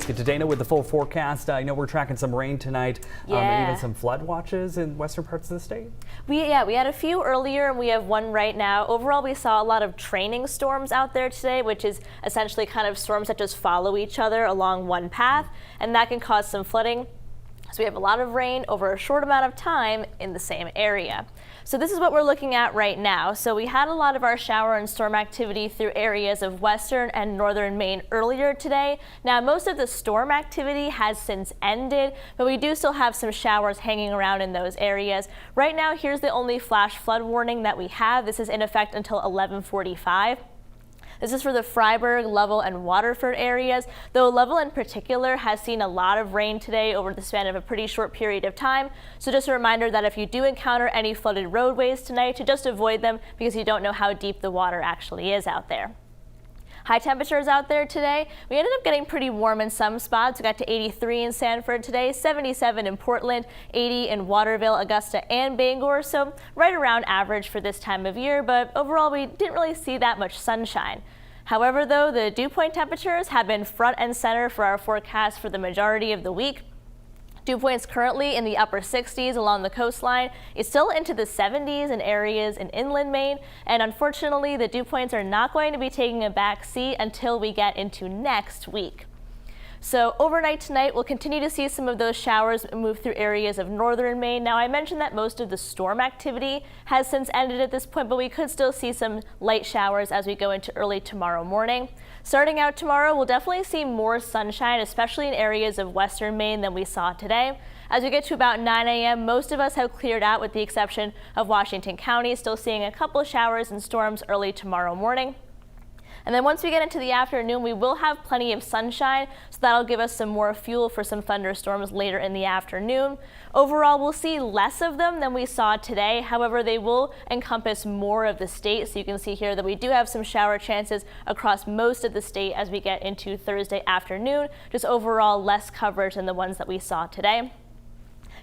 Get to Dana with the full forecast. I know we're tracking some rain tonight, and even some flood watches in western parts of the state. We had a few earlier, and we have one right now. Overall, we saw a lot of training storms out there today, which is essentially kind of storms that just follow each other along one path, and that can cause some flooding. So we have a lot of rain over a short amount of time in the same area. So this is what we're looking at right now. So we had a lot of our shower and storm activity through areas of western and northern Maine earlier today. Now most of the storm activity has since ended, but we do still have some showers hanging around in those areas. Right now, here's the only flash flood warning that we have. This is in effect until 11:45. This is for the Freiburg, Lovell, and Waterford areas, though Lovell in particular has seen a lot of rain today over the span of a pretty short period of time. So just a reminder that if you do encounter any flooded roadways tonight, to just avoid them because you don't know how deep the water actually is out there. High temperatures out there today. We ended up getting pretty warm in some spots. We got to 83 in Sanford today, 77 in Portland, 80 in Waterville, Augusta, and Bangor. So right around average for this time of year, but overall we didn't really see that much sunshine. However, though, the dew point temperatures have been front and center for our forecast for the majority of the week. Dew points currently in the upper 60s along the coastline. It's still into the 70s in areas in inland Maine, and unfortunately the dew points are not going to be taking a back seat until we get into next week. So overnight tonight, we'll continue to see some of those showers move through areas of northern Maine. Now, I mentioned that most of the storm activity has since ended at this point, but we could still see some light showers as we go into early tomorrow morning. Starting out tomorrow, we'll definitely see more sunshine, especially in areas of western Maine than we saw today. As we get to about 9 a.m., most of us have cleared out with the exception of Washington County, still seeing a couple showers and storms early tomorrow morning. And then once we get into the afternoon, we will have plenty of sunshine, so that'll give us some more fuel for some thunderstorms later in the afternoon. Overall, we'll see less of them than we saw today. However, they will encompass more of the state. So you can see here that we do have some shower chances across most of the state as we get into Thursday afternoon. Just overall less coverage than the ones that we saw today.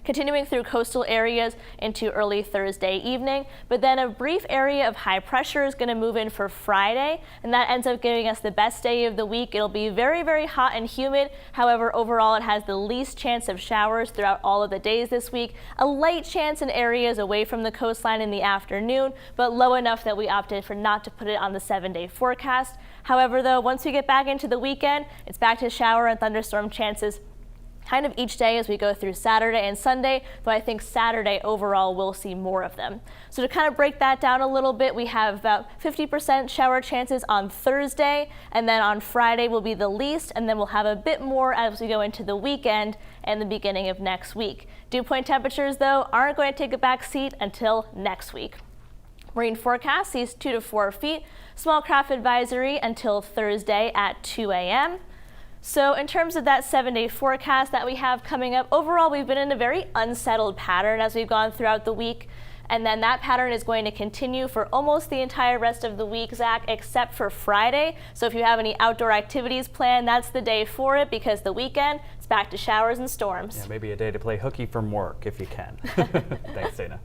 Continuing through coastal areas into early Thursday evening, but then a brief area of high pressure is going to move in for Friday, and that ends up giving us the best day of the week. It'll be very, very hot and humid. However, overall, it has the least chance of showers throughout all of the days this week. A light chance in areas away from the coastline in the afternoon, but low enough that we opted for not to put it on the 7-day forecast. However, though, once we get back into the weekend, it's back to shower and thunderstorm chances kind of each day as we go through Saturday and Sunday, though I think Saturday overall we'll see more of them. So to kind of break that down a little bit, we have about 50% shower chances on Thursday, and then on Friday will be the least, and then we'll have a bit more as we go into the weekend and the beginning of next week. Dew point temperatures, though, aren't going to take a back seat until next week. Marine forecast sees 2 to 4 feet. Small craft advisory until Thursday at 2 a.m. So in terms of that 7-day forecast that we have coming up, overall we've been in a very unsettled pattern as we've gone throughout the week. And then that pattern is going to continue for almost the entire rest of the week, Zach, except for Friday. So if you have any outdoor activities planned, that's the day for it, because the weekend, it's back to showers and storms. Yeah, maybe a day to play hooky from work if you can. Thanks, Dana.